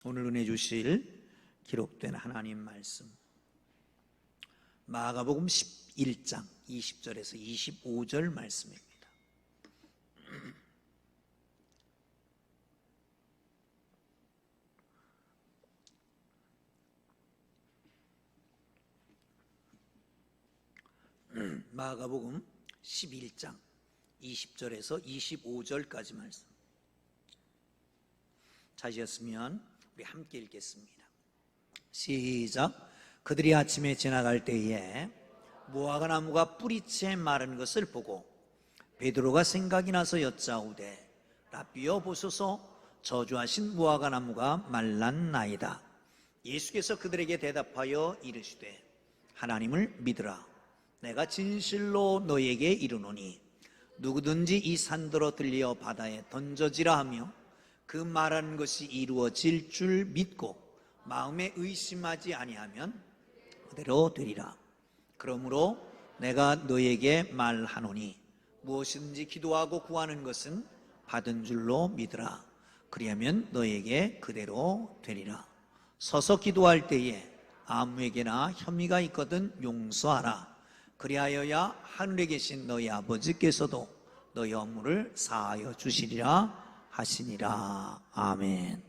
오늘 은혜 주실 기록된 하나님 말씀, 마가복음 11장 20절에서 25절 말씀입니다. 마가복음 11장 20절에서 25절까지 말씀. 찾으셨으면 우리 함께 읽겠습니다. 시작. 그들이 아침에 지나갈 때에 무화과 나무가 뿌리채 마른 것을 보고 베드로가 생각이 나서 여짜오되, 라삐여, 보소서, 저주하신 무화과 나무가 말랐나이다. 예수께서 그들에게 대답하여 이르시되, 하나님을 믿으라. 내가 진실로 너희에게 이르노니 누구든지 이 산더러 들려 바다에 던져지라 하며 그 말하는 것이 이루어질 줄 믿고 마음에 의심하지 아니하면 그대로 되리라. 그러므로 내가 너희에게 말하노니 무엇이든지 기도하고 구하는 것은 받은 줄로 믿으라. 그리하면 너희에게 그대로 되리라. 서서 기도할 때에 아무에게나 혐의가 있거든 용서하라. 그리하여야 하늘에 계신 너희 아버지께서도 너희 업무를 사하여 주시리라 하시니라. 아멘.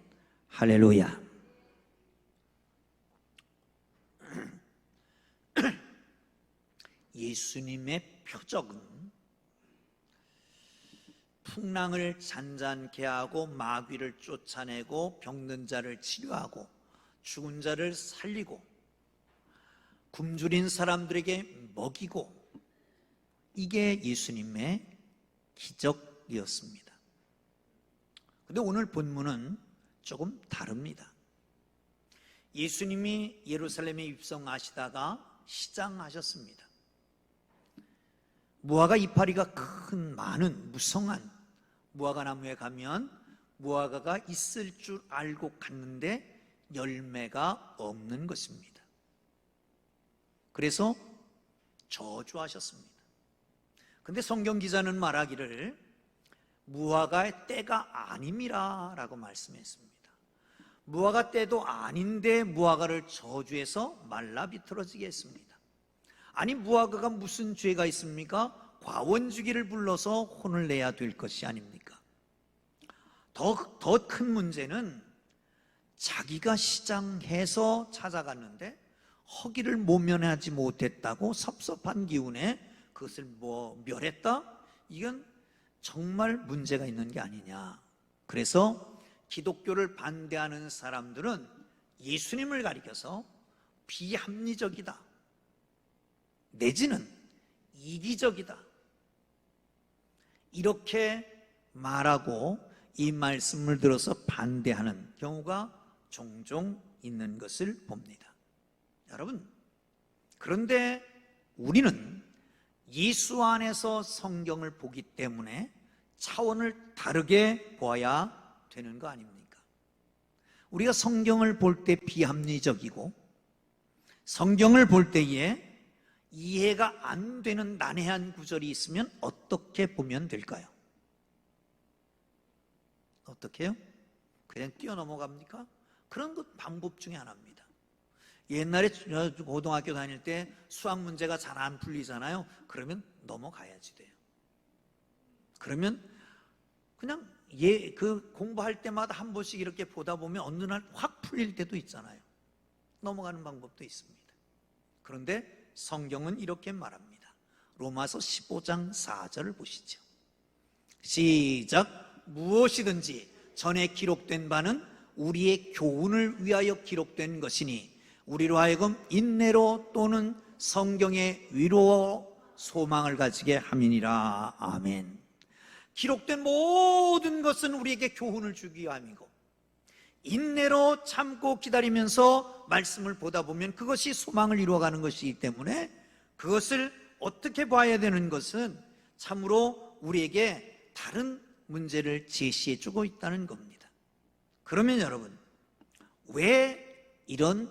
할렐루야. 예수님의 표적은 풍랑을 잔잔케 하고 마귀를 쫓아내고 병든 자를 치료하고 죽은 자를 살리고 굶주린 사람들에게 먹이고, 이게 예수님의 기적이었습니다. 근데 오늘 본문은 조금 다릅니다. 예수님이 예루살렘에 입성하시다가 시장하셨습니다. 무화과 이파리가 큰 많은 무성한 무화과 나무에 가면 무화과가 있을 줄 알고 갔는데 열매가 없는 것입니다. 그래서 저주하셨습니다. 근데 성경 기자는 말하기를 무화과의 때가 아님이라 라고 말씀했습니다. 무화과 때도 아닌데 무화과를 저주해서 말라 비틀어지게 했습니다. 아니, 무화과가 무슨 죄가 있습니까? 과원주기를 불러서 혼을 내야 될 것이 아닙니까? 더 큰 문제는 자기가 시장해서 찾아갔는데 허기를 모면하지 못했다고 섭섭한 기운에 그것을 멸했다? 이건 정말 문제가 있는 게 아니냐. 그래서 기독교를 반대하는 사람들은 예수님을 가리켜서 비합리적이다, 내지는 이기적이다, 이렇게 말하고 이 말씀을 들어서 반대하는 경우가 종종 있는 것을 봅니다. 여러분, 그런데 우리는 예수 안에서 성경을 보기 때문에 차원을 다르게 보아야 되는 거 아닙니까? 우리가 성경을 볼 때 비합리적이고 성경을 볼 때에 이해가 안 되는 난해한 구절이 있으면 어떻게 보면 될까요? 어떻게 해요? 그냥 뛰어넘어갑니까? 그런 것 방법 중에 하나입니다. 옛날에 고등학교 다닐 때 수학 문제가 잘 안 풀리잖아요. 그러면 넘어가야지 돼요. 그러면 그냥 그 공부할 때마다 한 번씩 이렇게 보다 보면 어느 날 확 풀릴 때도 있잖아요. 넘어가는 방법도 있습니다. 그런데 성경은 이렇게 말합니다. 로마서 15장 4절을 보시죠. 시작. 무엇이든지 전에 기록된 바는 우리의 교훈을 위하여 기록된 것이니 우리로 하여금 인내로 또는 성경의 위로 소망을 가지게 함이니라. 아멘. 기록된 모든 것은 우리에게 교훈을 주기 위함이고 인내로 참고 기다리면서 말씀을 보다 보면 그것이 소망을 이루어가는 것이기 때문에 그것을 어떻게 봐야 되는 것은 참으로 우리에게 다른 문제를 제시해 주고 있다는 겁니다. 그러면 여러분, 왜 이런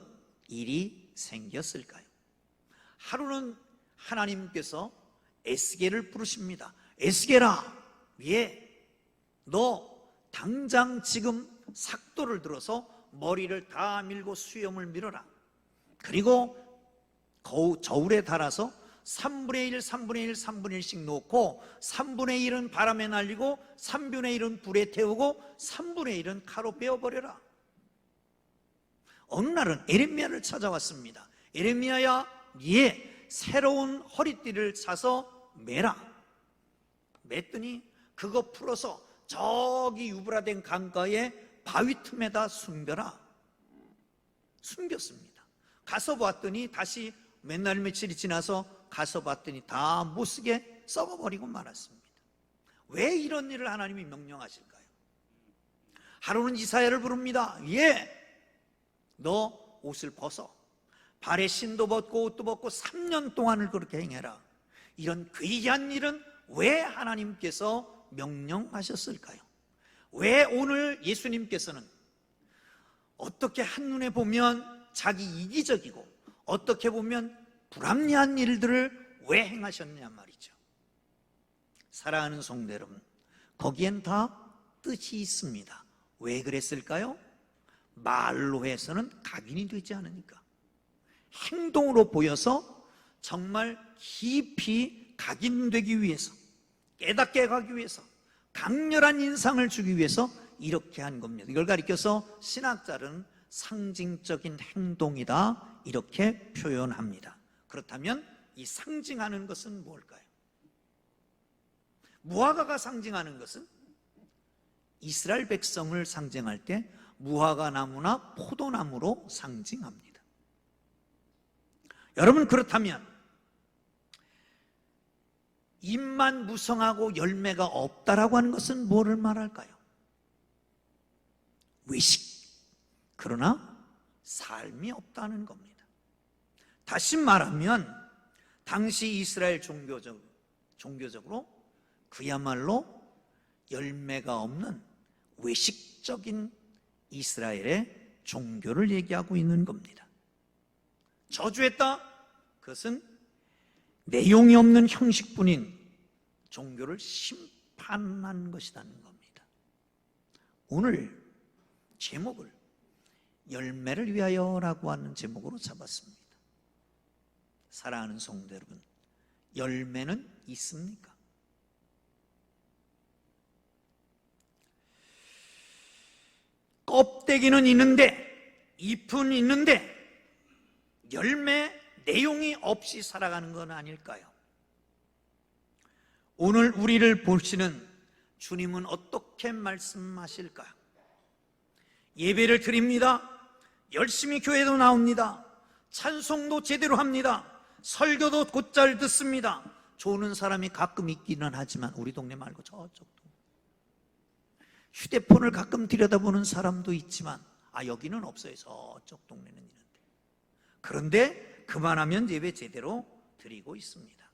일이 생겼을까요? 하루는 하나님께서 에스겔을 부르십니다. 에스겔아, 너 당장 지금 삭도를 들어서 머리를 다 밀고 수염을 밀어라. 그리고 저울에 달아서 3분의 1, 3분의 1, 3분의 1씩 놓고 3분의 1은 바람에 날리고 3분의 1은 불에 태우고 3분의 1은 칼로 베어버려라. 어느 날은 에레미야를 찾아왔습니다. 에레미야야, 예, 새로운 허리띠를 사서 매라. 맸더니 그거 풀어서 저기 유브라덴 강가에 바위 틈에다 숨겨라. 숨겼습니다. 가서 봤더니 다시 몇 날 며칠이 지나서 가서 봤더니 다 못쓰게 썩어버리고 말았습니다. 왜 이런 일을 하나님이 명령하실까요? 하루는 이사야를 부릅니다. 예, 너 옷을 벗어. 발에 신도 벗고 옷도 벗고 3년 동안을 그렇게 행해라. 이런 괴이한 일은 왜 하나님께서 명령하셨을까요? 왜 오늘 예수님께서는 어떻게 한눈에 보면 자기 이기적이고 어떻게 보면 불합리한 일들을 왜 행하셨냐 말이죠. 사랑하는 성도 여러분, 거기엔 다 뜻이 있습니다. 왜 그랬을까요? 말로 해서는 각인이 되지 않으니까, 행동으로 보여서 정말 깊이 각인되기 위해서, 깨닫게 가기 위해서, 강렬한 인상을 주기 위해서 이렇게 한 겁니다. 이걸 가리켜서 신학자는 상징적인 행동이다 이렇게 표현합니다. 그렇다면 이 상징하는 것은 뭘까요? 무화과가 상징하는 것은 이스라엘 백성을 상징할 때 무화과 나무나 포도나무로 상징합니다. 여러분, 그렇다면 잎만 무성하고 열매가 없다라고 하는 것은 뭐를 말할까요? 외식, 그러나 삶이 없다는 겁니다. 다시 말하면 당시 이스라엘 종교적으로 그야말로 열매가 없는 외식적인 이스라엘의 종교를 얘기하고 있는 겁니다. 저주했다? 그것은 내용이 없는 형식뿐인 종교를 심판한 것이라는 겁니다. 오늘 제목을 열매를 위하여라고 하는 제목으로 잡았습니다. 사랑하는 성도 여러분, 열매는 있습니까? 껍데기는 있는데, 잎은 있는데 열매 내용이 없이 살아가는 건 아닐까요? 오늘 우리를 보시는 주님은 어떻게 말씀하실까요? 예배를 드립니다. 열심히 교회도 나옵니다. 찬송도 제대로 합니다. 설교도 곧잘 듣습니다. 좋은 사람이 가끔 있기는 하지만 우리 동네 말고 저쪽도. 휴대폰을 가끔 들여다보는 사람도 있지만 여기는 없어요. 저쪽 동네는 있는데. 그런데 그만하면 예배 제대로 드리고 있습니다.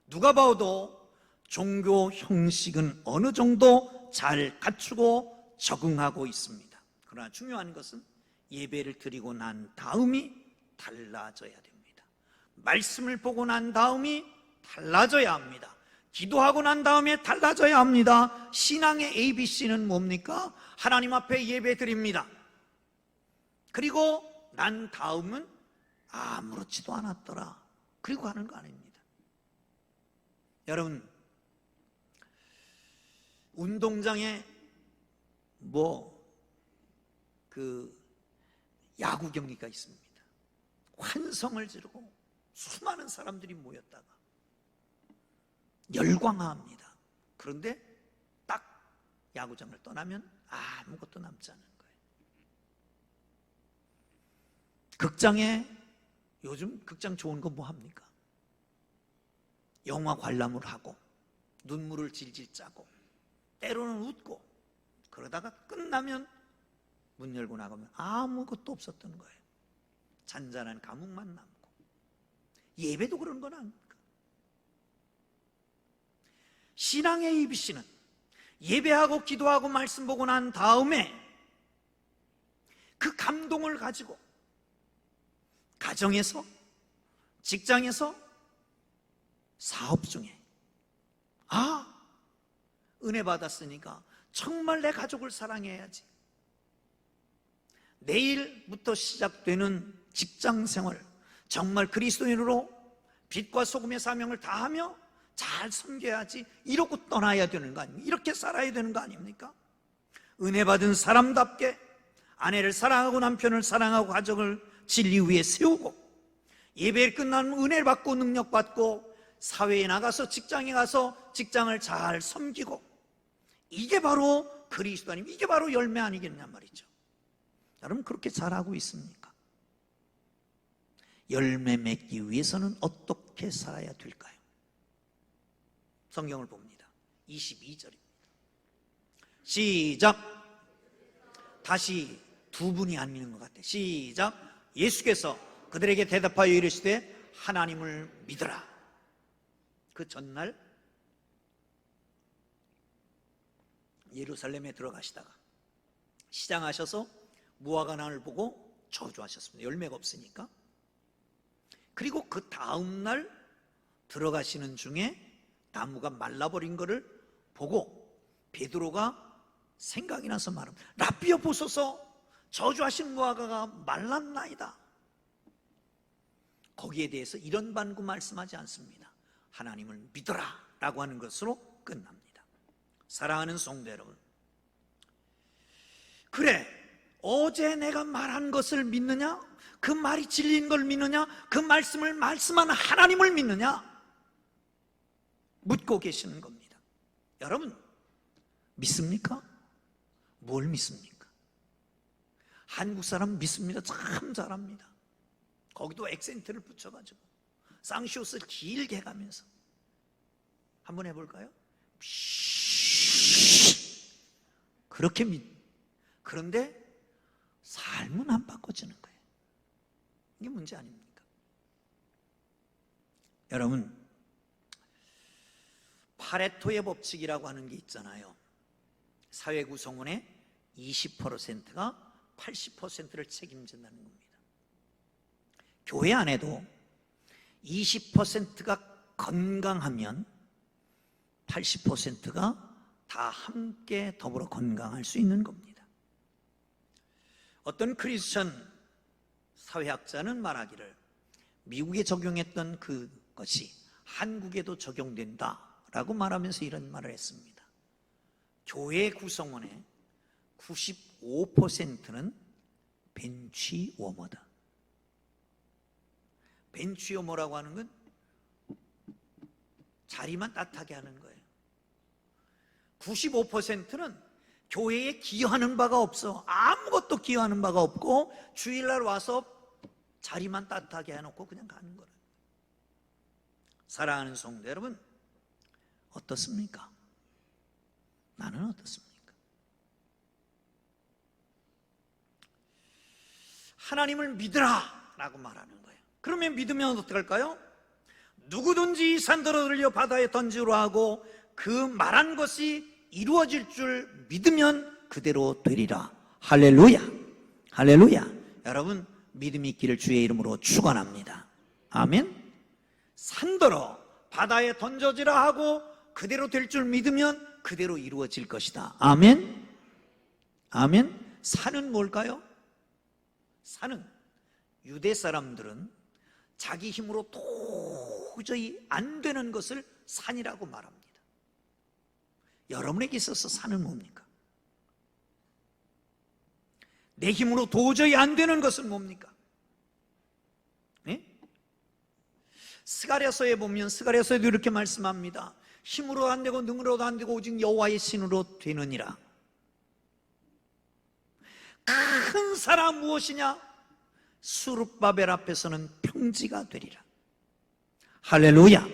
누가 봐도 종교 형식은 어느 정도 잘 갖추고 적응하고 있습니다. 그러나 중요한 것은 예배를 드리고 난 다음이 달라져야 됩니다. 말씀을 보고 난 다음이 달라져야 합니다. 기도하고 난 다음에 달라져야 합니다. 신앙의 ABC는 뭡니까? 하나님 앞에 예배 드립니다. 그리고 난 다음은 아무렇지도 않았더라. 그리고 하는 거 아닙니다. 여러분, 운동장에 야구 경기가 있습니다. 환성을 지르고 수많은 사람들이 모였다가 열광합니다. 그런데 딱 야구장을 떠나면 아무것도 남지 않은 거예요. 극장에 요즘 극장 좋은 거 뭐 합니까? 영화 관람을 하고 눈물을 질질 짜고 때로는 웃고 그러다가 끝나면 문 열고 나가면 아무것도 없었던 거예요. 잔잔한 감흥만 남고. 예배도 그런 건 아닙니까? 신앙의 ABC는 예배하고 기도하고 말씀 보고 난 다음에 그 감동을 가지고 가정에서, 직장에서, 사업 중에 은혜 받았으니까 정말 내 가족을 사랑해야지. 내일부터 시작되는 직장 생활, 정말 그리스도인으로 빛과 소금의 사명을 다하며 잘 섬겨야지, 이러고 떠나야 되는 거 아닙니까? 이렇게 살아야 되는 거 아닙니까? 은혜 받은 사람답게 아내를 사랑하고 남편을 사랑하고 가정을 진리 위에 세우고, 예배 끝나면 은혜를 받고 능력 받고 사회에 나가서 직장에 가서 직장을 잘 섬기고, 이게 바로 그리스도 아닙니까? 이게 바로 열매 아니겠냐 말이죠. 여러분, 그렇게 잘하고 있습니까? 열매 맺기 위해서는 어떻게 살아야 될까요? 성경을 봅니다. 22절입니다. 시작. 다시 두 분이 안 믿는 것 같아요. 시작. 예수께서 그들에게 대답하여 이르시되 하나님을 믿으라. 그 전날 예루살렘에 들어가시다가 시장하셔서 무화과나무를 보고 저주하셨습니다. 열매가 없으니까. 그리고 그 다음날 들어가시는 중에 나무가 말라버린 것을 보고 베드로가 생각이 나서 말합니다. 라삐여 보소서, 저주하신 무화과가 말랐나이다. 거기에 대해서 이런 반구 말씀하지 않습니다. 하나님을 믿어라 라고 하는 것으로 끝납니다. 사랑하는 성도 여러분, 그래, 어제 내가 말한 것을 믿느냐? 그 말이 진리인 걸 믿느냐? 그 말씀을 말씀한 하나님을 믿느냐? 묻고 계시는 겁니다. 여러분, 믿습니까? 뭘 믿습니까? 한국 사람 믿습니다. 참 잘합니다. 거기도 액센트를 붙여가지고 쌍쇼스를 길게 가면서 한번 해볼까요? 그렇게 그런데 삶은 안 바꿔지는 거예요. 이게 문제 아닙니까? 여러분, 파레토의 법칙이라고 하는 게 있잖아요. 사회 구성원의 20%가 80%를 책임진다는 겁니다. 교회 안에도 20%가 건강하면 80%가 다 함께 더불어 건강할 수 있는 겁니다. 어떤 크리스천 사회학자는 말하기를 미국에 적용했던 그것이 한국에도 적용된다라고 말하면서 이런 말을 했습니다. 교회 구성원의 95%는 벤치워머다. 벤치워머라고 하는 건 자리만 따뜻하게 하는 거예요. 95%는 교회에 기여하는 바가 없어. 아무것도 기여하는 바가 없고 주일날 와서 자리만 따뜻하게 해놓고 그냥 가는 거예요. 사랑하는 성도 여러분, 어떻습니까? 나는 어떻습니까? 하나님을 믿으라 라고 말하는 거예요. 그러면 믿으면 어떡할까요? 누구든지 이 산더러 들려 바다에 던지라 하고 그 말한 것이 이루어질 줄 믿으면 그대로 되리라. 할렐루야, 할렐루야. 여러분, 믿음이 있기를 주의 이름으로 축원합니다. 아멘. 산더러 바다에 던져지라 하고 그대로 될 줄 믿으면 그대로 이루어질 것이다. 아멘. 아멘. 산은 뭘까요? 산은, 유대 사람들은 자기 힘으로 도저히 안 되는 것을 산이라고 말합니다. 여러분에게 있어서 산은 뭡니까? 내 힘으로 도저히 안 되는 것은 뭡니까? 네? 스가랴서에 보면, 스가랴서에도 이렇게 말씀합니다. 힘으로 안 되고 능으로도 안 되고 오직 여호와의 신으로 되느니라. 큰 사람 무엇이냐? 수룹바벨 앞에서는 평지가 되리라. 할렐루야.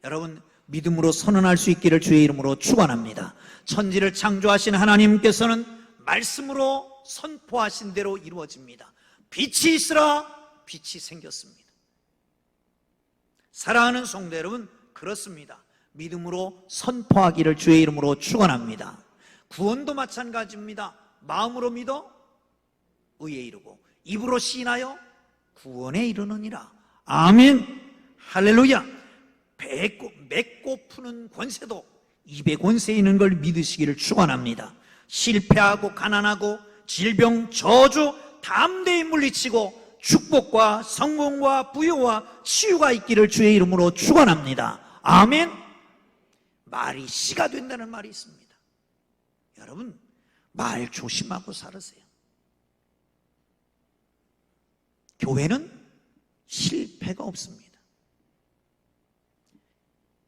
여러분, 믿음으로 선언할 수 있기를 주의 이름으로 축원합니다. 천지를 창조하신 하나님께서는 말씀으로 선포하신 대로 이루어집니다. 빛이 있으라, 빛이 생겼습니다. 사랑하는 성도 여러분, 그렇습니다. 믿음으로 선포하기를 주의 이름으로 축원합니다. 구원도 마찬가지입니다. 마음으로 믿어 의에 이르고 입으로 시인하여 구원에 이르느니라. 아멘. 할렐루야. 맺고 푸는 권세도 입에 권세 있는 걸 믿으시기를 축원합니다. 실패하고 가난하고 질병, 저주 담대히 물리치고 축복과 성공과 부여와 치유가 있기를 주의 이름으로 축원합니다. 아멘. 말이 씨가 된다는 말이 있습니다. 여러분, 말 조심하고 살으세요. 교회는 실패가 없습니다.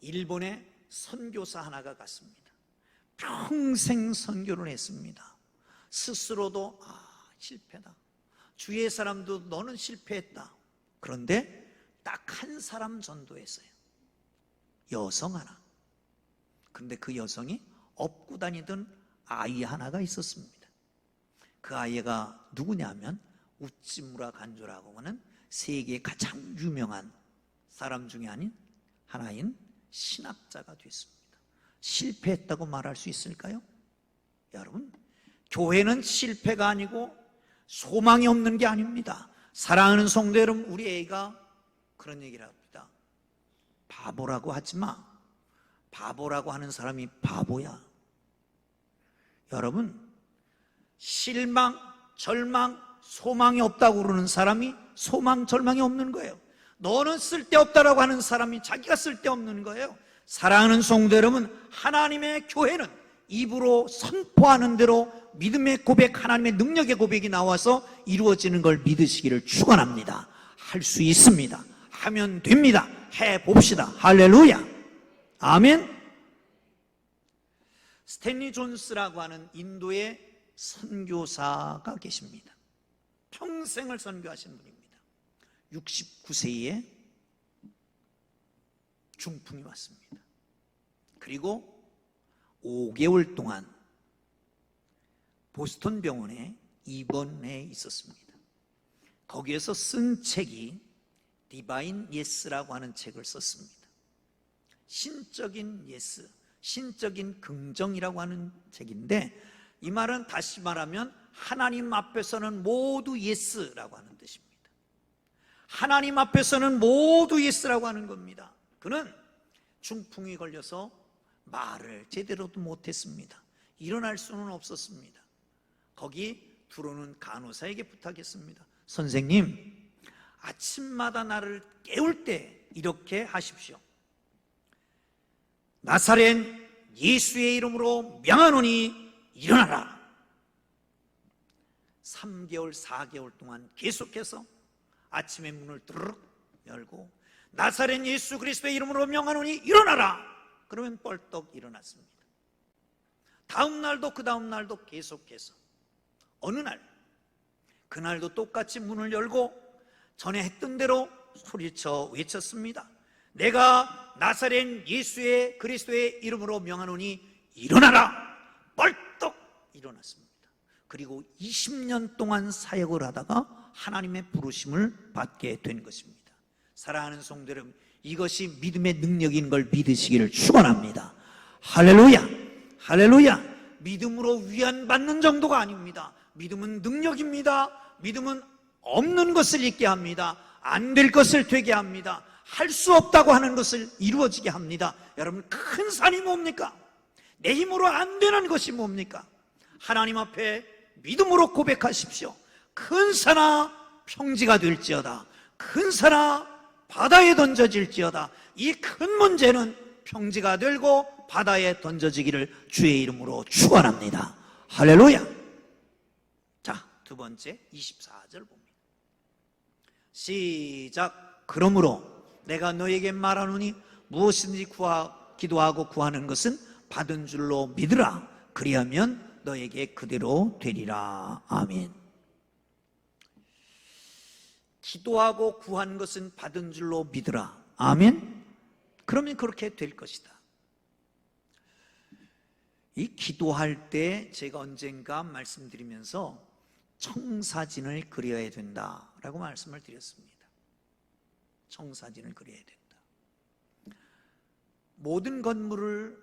일본에 선교사 하나가 갔습니다. 평생 선교를 했습니다. 스스로도 실패다. 주위의 사람도 너는 실패했다. 그런데 딱 한 사람 전도했어요. 여성 하나. 근데 그 여성이 업고 다니던 아이 하나가 있었습니다. 그 아이가 누구냐면 우찌무라 간조라고 하는 세계에 가장 유명한 사람 중에 하나인 신학자가 됐습니다. 실패했다고 말할 수 있을까요? 여러분, 교회는 실패가 아니고 소망이 없는 게 아닙니다. 사랑하는 성도 여러분, 우리 애가 그런 얘기를 합니다. 바보라고 하지 마. 바보라고 하는 사람이 바보야. 여러분, 실망, 절망, 소망이 없다고 그러는 사람이 소망, 절망이 없는 거예요. 너는 쓸데없다라고 하는 사람이 자기가 쓸데없는 거예요. 사랑하는 성도 여러분, 하나님의 교회는 입으로 선포하는 대로 믿음의 고백, 하나님의 능력의 고백이 나와서 이루어지는 걸 믿으시기를 축원합니다. 할 수 있습니다. 하면 됩니다. 해봅시다. 할렐루야. 아멘. 스탠리 존스라고 하는 인도의 선교사가 계십니다. 평생을 선교하신 분입니다. 69세에 중풍이 왔습니다. 그리고 5개월 동안 보스턴 병원에 입원해 있었습니다. 거기에서 쓴 책이 디바인 예스라고 하는 책을 썼습니다. 신적인 예스, 신적인 긍정이라고 하는 책인데, 이 말은 다시 말하면 하나님 앞에서는 모두 예스라고 하는 뜻입니다. 하나님 앞에서는 모두 예스라고 하는 겁니다. 그는 중풍이 걸려서 말을 제대로도 못했습니다. 일어날 수는 없었습니다. 거기 들어오는 간호사에게 부탁했습니다. 선생님, 아침마다 나를 깨울 때 이렇게 하십시오. 나사렛 예수의 이름으로 명하노니 일어나라. 3개월, 4개월 동안 계속해서 아침에 문을 드르륵 열고 나사렛 예수 그리스도의 이름으로 명하노니 일어나라. 그러면 뻘떡 일어났습니다. 다음 날도 그 다음 날도 계속해서 어느 날, 그날도 똑같이 문을 열고 전에 했던 대로 소리쳐 외쳤습니다. 내가 나사렛 예수의 그리스도의 이름으로 명하노니 일어나라. 뻘떡 일어났습니다. 그리고 20년 동안 사역을 하다가 하나님의 부르심을 받게 된 것입니다. 사랑하는 성도 여러분, 이것이 믿음의 능력인 걸 믿으시기를 축원합니다. 할렐루야, 할렐루야. 믿음으로 위안받는 정도가 아닙니다. 믿음은 능력입니다. 믿음은 없는 것을 있게 합니다. 안 될 것을 되게 합니다. 할 수 없다고 하는 것을 이루어지게 합니다. 여러분, 큰 산이 뭡니까? 내 힘으로 안 되는 것이 뭡니까? 하나님 앞에 믿음으로 고백하십시오. 큰 산아 평지가 될지어다. 큰 산아 바다에 던져질지어다. 이 큰 문제는 평지가 되고 바다에 던져지기를 주의 이름으로 축원합니다. 할렐루야. 자, 두 번째 24절 봅니다. 시작. 그러므로 내가 너에게 말하노니 무엇이든지 기도하고 구하는 것은 받은 줄로 믿으라. 그리하면 너에게 그대로 되리라. 아멘. 기도하고 구한 것은 받은 줄로 믿으라. 아멘. 그러면 그렇게 될 것이다. 이 기도할 때 제가 언젠가 말씀드리면서 청사진을 그려야 된다라고 말씀을 드렸습니다. 청사진을 그려야 된다. 모든 건물을,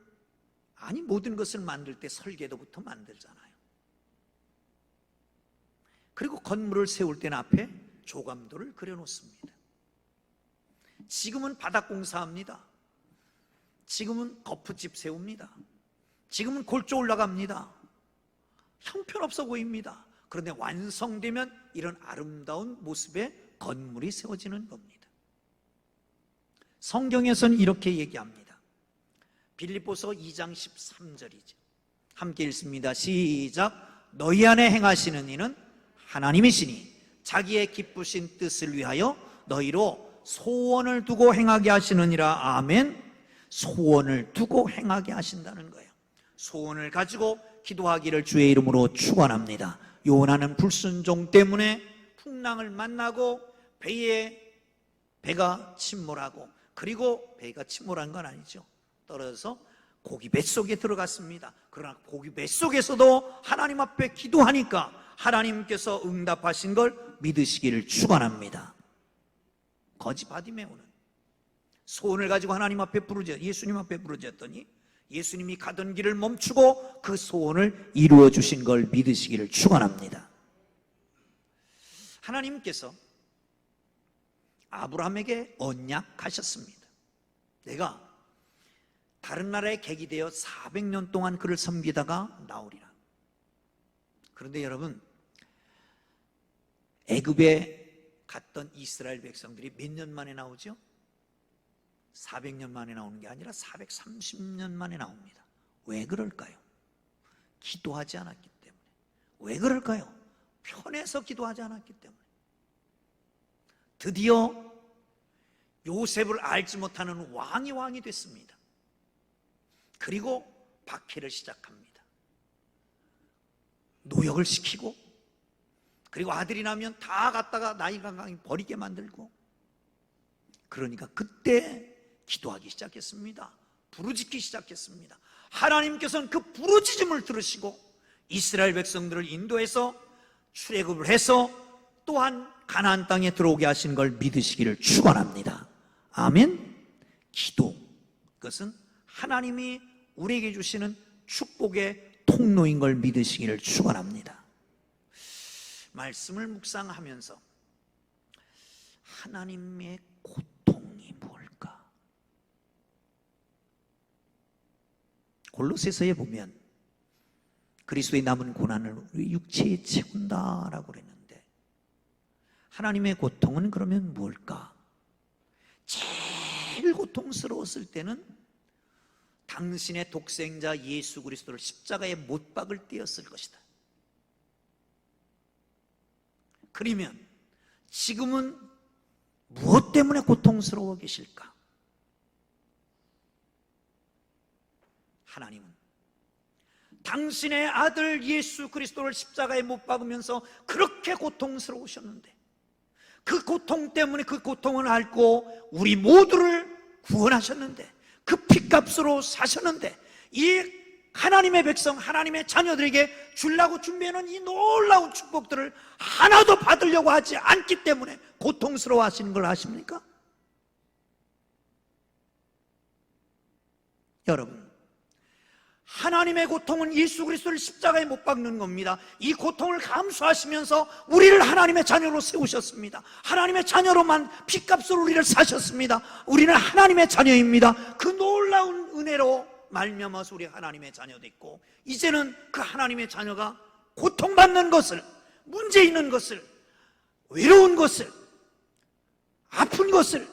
아니 모든 것을 만들 때 설계도부터 만들잖아요. 그리고 건물을 세울 때는 앞에 조감도를 그려놓습니다. 지금은 바닥 공사합니다. 지금은 거푸집 세웁니다. 지금은 골조 올라갑니다. 형편없어 보입니다. 그런데 완성되면 이런 아름다운 모습의 건물이 세워지는 겁니다. 성경에서는 이렇게 얘기합니다. 빌립보서 2장 13절이죠. 함께 읽습니다. 시작. 너희 안에 행하시는 이는 하나님이시니 자기의 기쁘신 뜻을 위하여 너희로 소원을 두고 행하게 하시느니라. 아멘. 소원을 두고 행하게 하신다는 거예요. 소원을 가지고 기도하기를 주의 이름으로 축원합니다. 요나는 불순종 때문에 풍랑을 만나고 배가 침몰하고, 그리고 배가 침몰한 건 아니죠. 떨어져서 고기 뱃속에 들어갔습니다. 그러나 고기 뱃속에서도 하나님 앞에 기도하니까 하나님께서 응답하신 걸 믿으시기를 축원합니다. 거지 바디메오는 소원을 가지고 하나님 앞에 예수님 앞에 부르짖었더니 예수님이 가던 길을 멈추고 그 소원을 이루어 주신 걸 믿으시기를 축원합니다. 하나님께서 아브라함에게 언약하셨습니다. 내가 다른 나라에 객이 되어 400년 동안 그를 섬기다가 나오리라. 그런데 여러분, 애굽에 갔던 이스라엘 백성들이 몇 년 만에 나오죠? 400년 만에 나오는 게 아니라 430년 만에 나옵니다. 왜 그럴까요? 기도하지 않았기 때문에. 왜 그럴까요? 편해서 기도하지 않았기 때문에. 드디어 요셉을 알지 못하는 왕이 됐습니다. 그리고 박해를 시작합니다. 노역을 시키고, 그리고 아들이 나면 다 갖다가 나이가 강히 버리게 만들고, 그러니까 그때 기도하기 시작했습니다. 부르짖기 시작했습니다. 하나님께서는 그 부르짖음을 들으시고 이스라엘 백성들을 인도해서 출애굽을 해서 또한 가나안 땅에 들어오게 하신 걸 믿으시기를 축원합니다. 아멘. 기도, 그것은 하나님이 우리에게 주시는 축복의 통로인 걸 믿으시기를 축원합니다. 말씀을 묵상하면서 하나님의 고통이 뭘까? 골로새서에 보면 그리스도의 남은 고난을 우리 육체에 채운다라고 그랬는데, 하나님의 고통은 그러면 뭘까? 제일 고통스러웠을 때는 당신의 독생자 예수 그리스도를 십자가에 못 박을 때였을 것이다. 그러면 지금은 무엇 때문에 고통스러워 계실까? 하나님은 당신의 아들 예수 그리스도를 십자가에 못 박으면서 그렇게 고통스러우셨는데, 그 고통 때문에 그 고통을 앓고 우리 모두를 구원하셨는데, 그 핏값으로 사셨는데, 이 하나님의 백성, 하나님의 자녀들에게 주려고 준비해놓은 이 놀라운 축복들을 하나도 받으려고 하지 않기 때문에 고통스러워 하시는 걸 아십니까? 여러분, 하나님의 고통은 예수 그리스도를 십자가에 못 박는 겁니다. 이 고통을 감수하시면서 우리를 하나님의 자녀로 세우셨습니다. 하나님의 자녀로만 핏값으로 우리를 사셨습니다. 우리는 하나님의 자녀입니다. 그 놀라운 은혜로 말미암아서 우리 하나님의 자녀 됐고, 이제는 그 하나님의 자녀가 고통받는 것을, 문제 있는 것을, 외로운 것을, 아픈 것을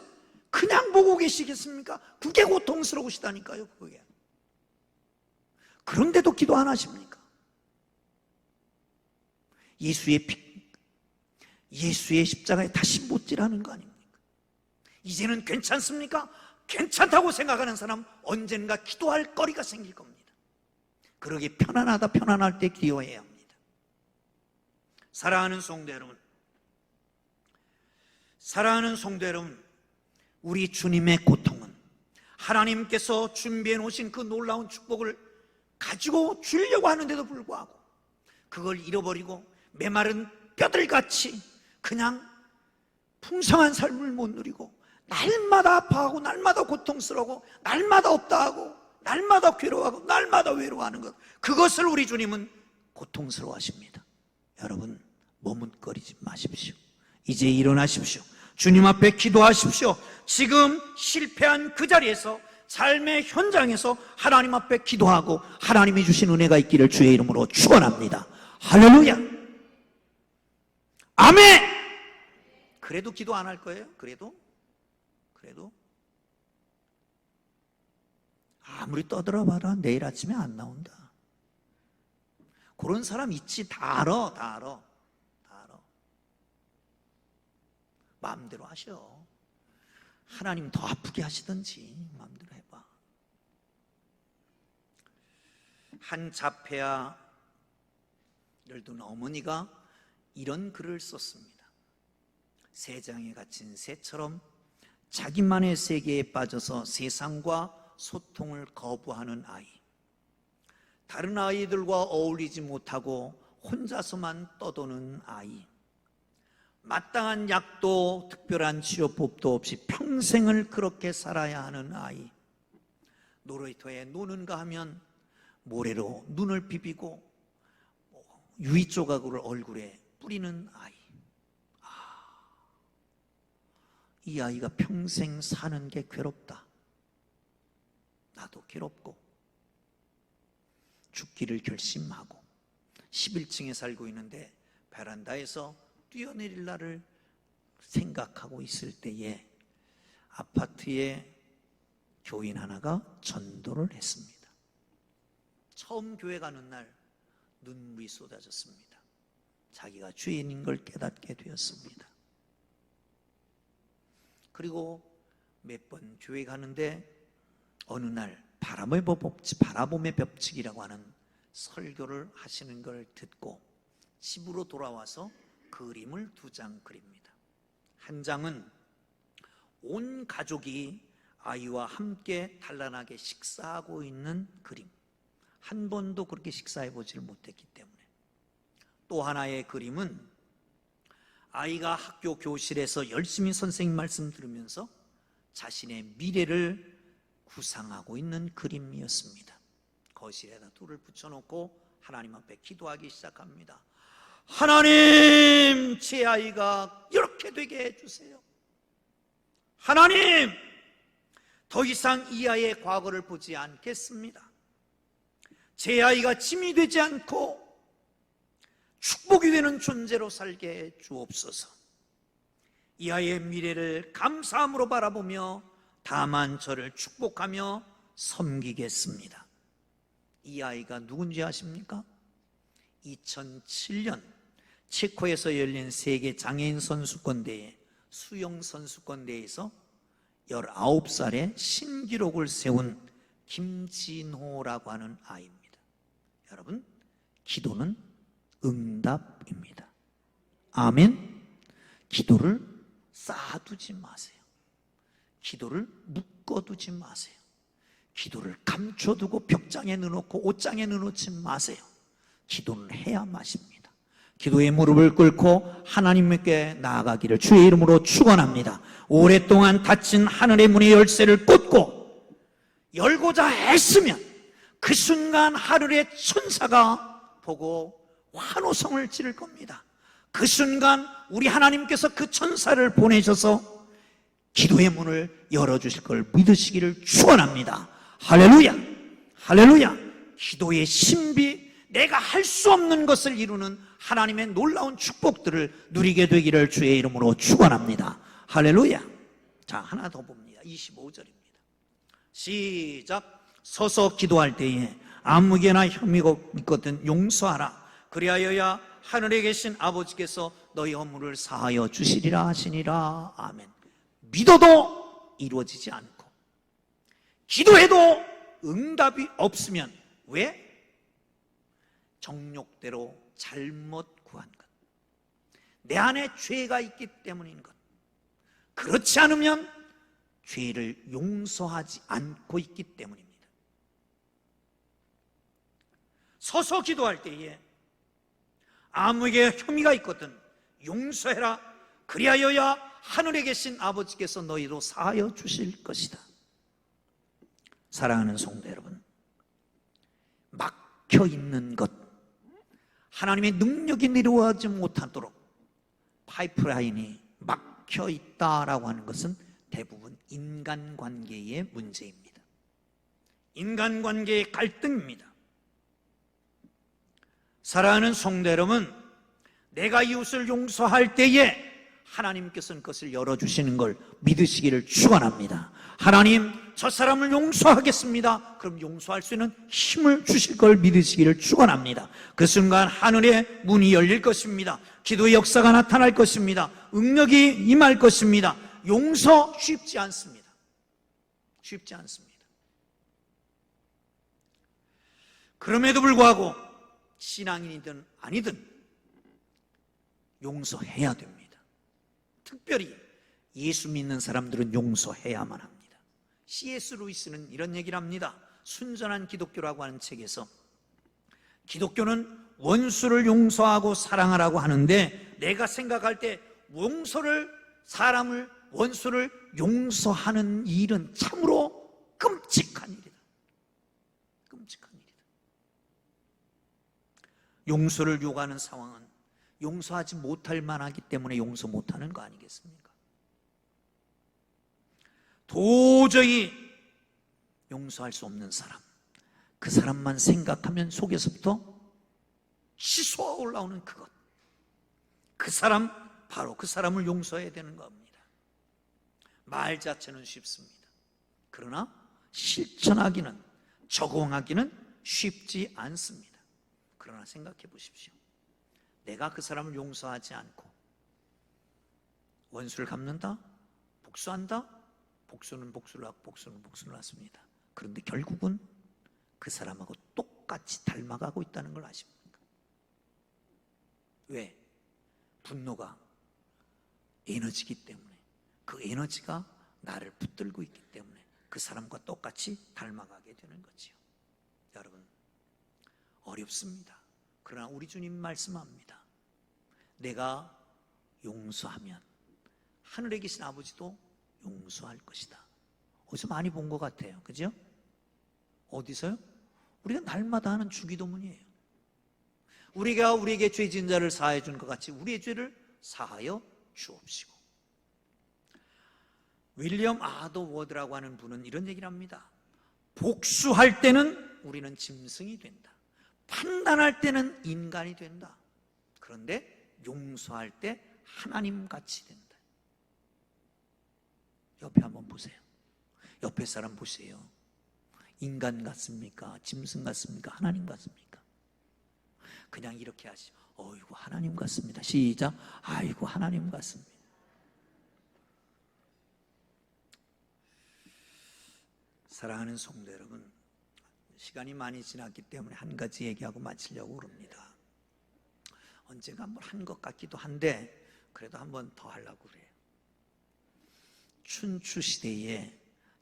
그냥 보고 계시겠습니까? 그게 고통스러우시다니까요. 그게. 그런데도 기도 안 하십니까? 예수의 십자가에 다시 못지라는 거 아닙니까? 이제는 괜찮습니까? 괜찮다고 생각하는 사람 언젠가 기도할 거리가 생길 겁니다. 그러기 편안할 때 기도해야 합니다. 사랑하는 성도 여러분, 우리 주님의 고통은 하나님께서 준비해 놓으신 그 놀라운 축복을 가지고 주려고 하는데도 불구하고 그걸 잃어버리고 메마른 뼈들같이 그냥 풍성한 삶을 못 누리고 날마다 아파하고 날마다 고통스러워, 날마다 없다 하고 날마다 괴로워하고 날마다 외로워하는 것, 그것을 우리 주님은 고통스러워 하십니다. 여러분, 머뭇거리지 마십시오. 이제 일어나십시오. 주님 앞에 기도하십시오. 지금 실패한 그 자리에서, 삶의 현장에서 하나님 앞에 기도하고 하나님이 주신 은혜가 있기를 주의 이름으로 축원합니다. 할렐루야. 아멘! 그래도 기도 안 할 거예요? 그래도 아무리 떠들어봐라 내일 아침에 안 나온다. 그런 사람 있지. 다 알아. 마음대로 하셔. 하나님 더 아프게 하시든지 마음대로 해봐. 한 자폐아를 둔 어머니가 이런 글을 썼습니다. 새장에 갇힌 새처럼 자기만의 세계에 빠져서 세상과 소통을 거부하는 아이, 다른 아이들과 어울리지 못하고 혼자서만 떠도는 아이, 마땅한 약도 특별한 치료법도 없이 평생을 그렇게 살아야 하는 아이, 놀이터에 노는가 하면 모래로 눈을 비비고 유리 조각을 얼굴에 뿌리는 아이. 이 아이가 평생 사는 게 괴롭다. 나도 괴롭고 죽기를 결심하고 11층에 살고 있는데 베란다에서 뛰어내릴 날을 생각하고 있을 때에 아파트에 교인 하나가 전도를 했습니다. 처음 교회 가는 날 눈물이 쏟아졌습니다. 자기가 죄인인 걸 깨닫게 되었습니다. 그리고 몇 번 교회 가는데 어느 날 바라봄의 법칙이라고 하는 설교를 하시는 걸 듣고 집으로 돌아와서 그림을 2장 그립니다. 한 장은 온 가족이 아이와 함께 단란하게 식사하고 있는 그림. 한 번도 그렇게 식사해 보지를 못했기 때문에. 또 하나의 그림은 아이가 학교 교실에서 열심히 선생님 말씀 들으면서 자신의 미래를 구상하고 있는 그림이었습니다. 거실에다 둘을 붙여놓고 하나님 앞에 기도하기 시작합니다. 하나님, 제 아이가 이렇게 되게 해주세요. 하나님, 더 이상 이 아이의 과거를 보지 않겠습니다. 제 아이가 짐이 되지 않고 축복이 되는 존재로 살게 해 주옵소서. 이 아이의 미래를 감사함으로 바라보며 다만 저를 축복하며 섬기겠습니다. 이 아이가 누군지 아십니까? 2007년 체코에서 열린 세계 장애인 선수권대회 수영 선수권대회에서 19살의 신기록을 세운 김진호라고 하는 아이입니다. 여러분, 기도는 응답입니다. 아멘. 기도를 쌓아두지 마세요. 기도를 묶어두지 마세요. 기도를 감춰두고 벽장에 넣어놓고 옷장에 넣어놓지 마세요. 기도는 해야 마십니다. 기도의 무릎을 꿇고 하나님께 나아가기를 주의 이름으로 축원합니다. 오랫동안 닫힌 하늘의 문의 열쇠를 꽂고 열고자 했으면 그 순간 하늘의 천사가 보고 환호성을 지를 겁니다. 그 순간 우리 하나님께서 그 천사를 보내셔서 기도의 문을 열어주실 걸 믿으시기를 축원합니다. 할렐루야, 할렐루야. 기도의 신비, 내가 할 수 없는 것을 이루는 하나님의 놀라운 축복들을 누리게 되기를 주의 이름으로 축원합니다. 할렐루야. 자, 하나 더 봅니다. 25절입니다. 시작. 서서 기도할 때에 아무개나 혐의가 있거든 용서하라. 그리하여야 하늘에 계신 아버지께서 너희 허물을 사하여 주시리라 하시니라. 아멘. 믿어도 이루어지지 않고 기도해도 응답이 없으면 왜? 정욕대로 잘못 구한 것, 내 안에 죄가 있기 때문인 것, 그렇지 않으면 죄를 용서하지 않고 있기 때문입니다. 서서 기도할 때에 아무에게 혐의가 있거든 용서해라. 그리하여야 하늘에 계신 아버지께서 너희로 사하여 주실 것이다. 사랑하는 성도 여러분, 막혀있는 것, 하나님의 능력이 내려오지 못하도록 파이프라인이 막혀있다라고 하는 것은 대부분 인간관계의 문제입니다. 인간관계의 갈등입니다. 사랑하는 성도 여러분, 내가 이웃을 용서할 때에 하나님께서는 그것을 열어주시는 걸 믿으시기를 축원합니다. 하나님, 저 사람을 용서하겠습니다. 그럼 용서할 수 있는 힘을 주실 걸 믿으시기를 축원합니다. 그 순간 하늘의 문이 열릴 것입니다. 기도의 역사가 나타날 것입니다. 응력이 임할 것입니다. 용서 쉽지 않습니다. 쉽지 않습니다. 그럼에도 불구하고 신앙인이든 아니든 용서해야 됩니다. 특별히 예수 믿는 사람들은 용서해야만 합니다. C.S. 루이스는 이런 얘기를 합니다. 순전한 기독교라고 하는 책에서 기독교는 원수를 용서하고 사랑하라고 하는데, 내가 생각할 때 원수를 용서하는 일은 참으로 끔찍한 일이다. 끔찍한 일이다. 용서를 요구하는 상황은 용서하지 못할 만하기 때문에 용서 못하는 거 아니겠습니까? 도저히 용서할 수 없는 사람, 그 사람만 생각하면 속에서부터 치솟아 올라오는 그것, 바로 그 사람을 용서해야 되는 겁니다. 말 자체는 쉽습니다. 그러나 실천하기는, 적용하기는 쉽지 않습니다. 그러나 생각해 보십시오. 내가 그 사람을 용서하지 않고 원수를 갚는다? 복수한다? 복수는 복수를 하고 복수는 복수를 하십니다. 그런데 결국은 그 사람하고 똑같이 닮아가고 있다는 걸 아십니까? 왜? 분노가 에너지이기 때문에, 그 에너지가 나를 붙들고 있기 때문에 그 사람과 똑같이 닮아가게 되는 거지요. 여러분, 어렵습니다. 그러나 우리 주님 말씀합니다. 내가 용서하면 하늘에 계신 아버지도 용서할 것이다. 어디서 많이 본 것 같아요. 그죠? 어디서요? 우리가 날마다 하는 주기도문이에요. 우리가 우리에게 죄 지은 자를 사하여 준 것 같이 우리의 죄를 사하여 주옵시고. 윌리엄 아더 워드라고 하는 분은 이런 얘기를 합니다. 복수할 때는 우리는 짐승이 된다. 판단할 때는 인간이 된다. 그런데 용서할 때 하나님같이 된다. 옆에 한번 보세요. 옆에 사람 보세요. 인간 같습니까? 짐승 같습니까? 하나님 같습니까? 그냥 이렇게 하시죠. 어이구, 하나님 같습니다. 시작. 아이고, 하나님 같습니다. 사랑하는 성도 여러분, 시간이 많이 지났기 때문에 한 가지 얘기하고 마치려고 그럽니다. 언젠가 한번 한 것 같기도 한데 그래도 한번 더 하려고 그래요. 춘추 시대에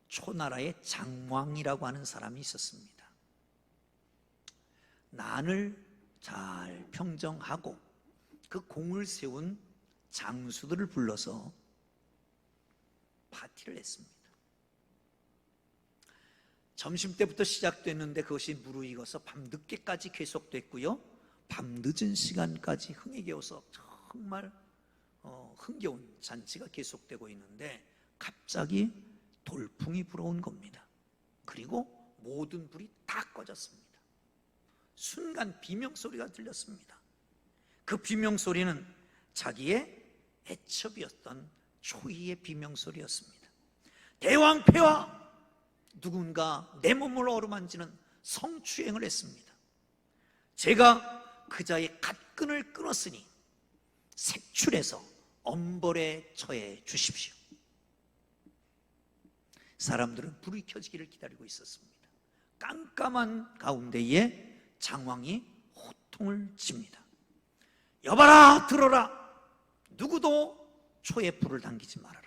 초나라의 장왕이라고 하는 사람이 있었습니다. 난을 잘 평정하고 그 공을 세운 장수들을 불러서 파티를 했습니다. 점심때부터 시작됐는데 그것이 무르익어서 밤늦게까지 계속됐고요. 밤늦은 시간까지 흥에 겨워서 정말 흥겨운 잔치가 계속되고 있는데 갑자기 돌풍이 불어온 겁니다. 그리고 모든 불이 다 꺼졌습니다. 순간 비명소리가 들렸습니다. 그 비명소리는 자기의 애첩이었던 초이의 비명소리였습니다. 대왕 폐하! 누군가 내 몸을 어루만지는 성추행을 했습니다. 제가 그자의 갓끈을 끊었으니 색출해서 엄벌에 처해 주십시오. 사람들은 불이 켜지기를 기다리고 있었습니다. 깜깜한 가운데에 장왕이 호통을 칩니다. 여봐라, 들어라. 누구도 초에 불을 당기지 말아라.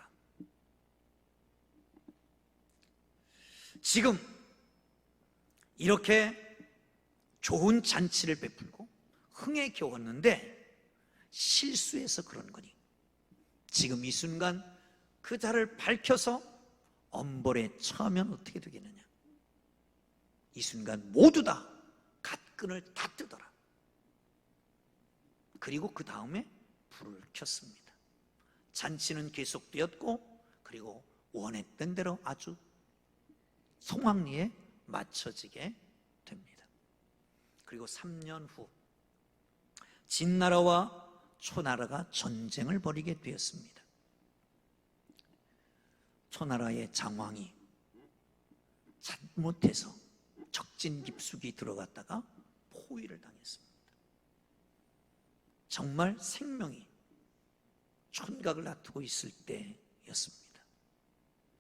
지금 이렇게 좋은 잔치를 베풀고 흥에 겨웠는데 실수해서 그런 거니 지금 이 순간 그 자를 밝혀서 엄벌에 처하면 어떻게 되겠느냐. 이 순간 모두 다 갓끈을 다 뜯어라. 그리고 그 다음에 불을 켰습니다. 잔치는 계속되었고 그리고 원했던 대로 아주 성황리에 맞춰지게 됩니다. 그리고 3년 후 진나라와 초나라가 전쟁을 벌이게 되었습니다. 초나라의 장왕이 잘못해서 적진 깊숙이 들어갔다가 포위를 당했습니다. 정말 생명이 촌각을 다투고 있을 때였습니다.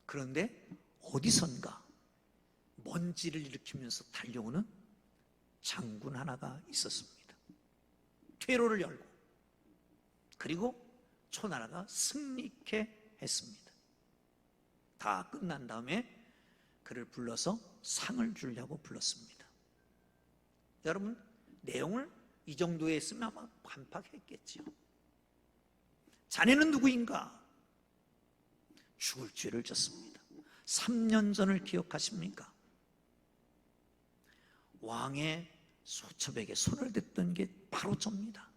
그런데 어디선가 먼지를 일으키면서 달려오는 장군 하나가 있었습니다. 퇴로를 열고, 그리고 초나라가 승리케 했습니다. 다 끝난 다음에 그를 불러서 상을 주려고 불렀습니다. 여러분, 내용을 이 정도에 했으면 아마 반박했겠지요. 자네는 누구인가? 죽을 죄를 졌습니다. 3년 전을 기억하십니까? 왕의 소첩에게 손을 댔던 게 바로 저입니다.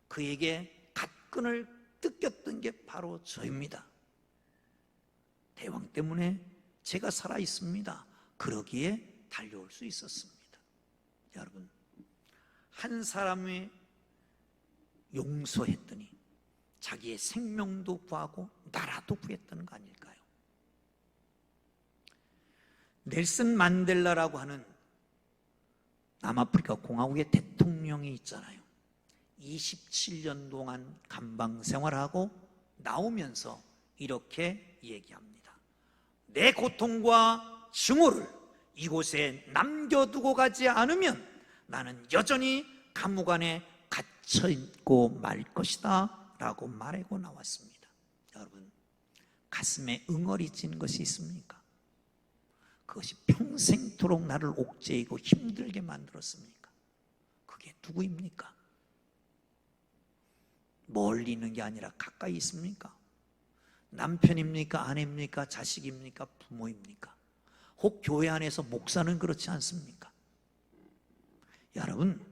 그에게 갓끈을 뜯겼던 게 바로 저입니다. 대왕 때문에 제가 살아 있습니다. 그러기에 달려올 수 있었습니다. 여러분, 한 사람의 용서했더니 자기의 생명도 구하고 나라도 구했다는 거 아닐까요? 넬슨 만델라라고 하는 남아프리카 공화국의 대통령이 있잖아요. 27년 동안 감방 생활하고 나오면서 이렇게 얘기합니다. 내 고통과 증오를 이곳에 남겨두고 가지 않으면 나는 여전히 감옥 안에 갇혀 있고 말 것이다 라고 말하고 나왔습니다. 여러분, 가슴에 응어리 찐 것이 있습니까? 그것이 평생토록 나를 옥죄이고 힘들게 만들었습니까? 그게 누구입니까? 멀리 있는 게 아니라 가까이 있습니까? 남편입니까? 아내입니까? 자식입니까? 부모입니까? 혹 교회 안에서 목사는 그렇지 않습니까? 여러분,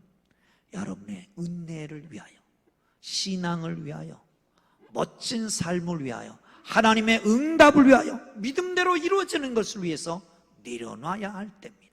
여러분의 은혜를 위하여, 신앙을 위하여, 멋진 삶을 위하여, 하나님의 응답을 위하여, 믿음대로 이루어지는 것을 위해서 내려놔야 할 때입니다.